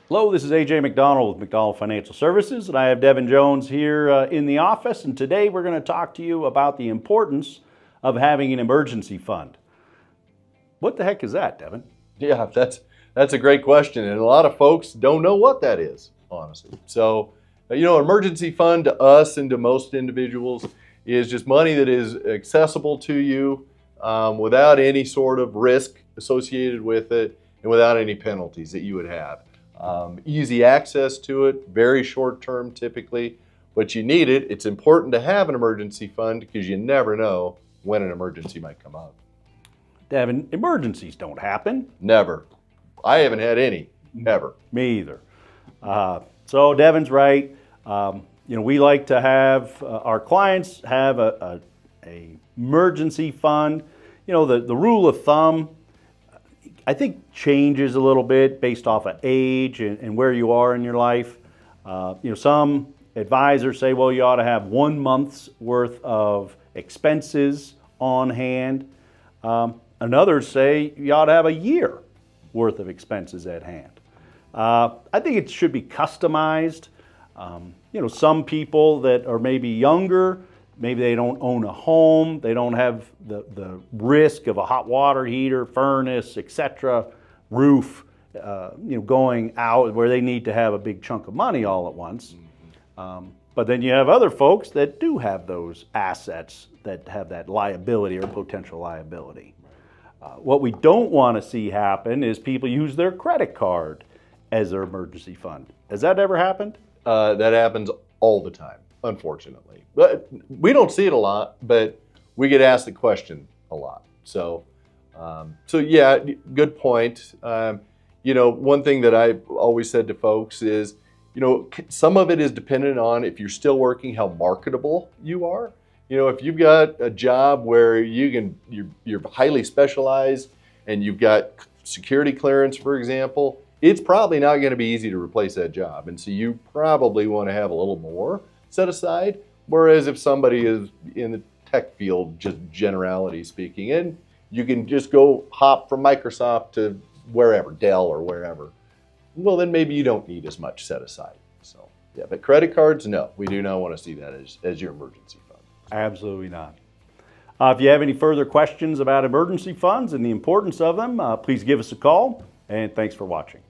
Hello, this is AJ Macdonald with Macdonald Financial Services, and I have Devin Jones here in the office, and today we're going to talk to you about the importance of having an emergency fund. What the heck is that, Devin? Yeah, that's a great question, and a lot of folks don't know what that is, honestly. So, emergency fund to us and to most individuals is just money that is accessible to you without any sort of risk associated with it and without any penalties that you would have. Easy access to it, very short term typically, but you need it. It's important to have an emergency fund because you never know when an emergency might come up. Devin, emergencies don't happen. Never. I haven't had any, ever. Me either. So Devin's right. We like to have our clients have a emergency fund. The rule of thumb, I think, changes a little bit based off of age and where you are in your life. Some advisors say, well, you ought to have 1 month's worth of expenses on hand. And others say you ought to have a year worth of expenses at hand. I think it should be customized. Some people that are maybe younger, maybe they don't own a home, they don't have the risk of a hot water heater, furnace, etc., roof, going out where they need to have a big chunk of money all at once. But then you have other folks that do have those assets that have that liability or potential liability. What we don't want to see happen is people use their credit card as their emergency fund. Has that ever happened? That happens all the time, unfortunately. But we don't see it a lot, but we get asked the question a lot. So yeah, good point. One thing that I've always said to folks is, some of it is dependent on if you're still working, how marketable you are. If you've got a job where you're highly specialized and you've got security clearance, for example, it's probably not going to be easy to replace that job. And so you probably want to have a little more set aside. Whereas if somebody is in the tech field, just generality speaking, and you can just go hop from Microsoft to wherever, Dell or wherever, well, then maybe you don't need as much set aside. So yeah, but credit cards, no, we do not want to see that as your emergency fund. Absolutely not. If you have any further questions about emergency funds and the importance of them, please give us a call, and thanks for watching.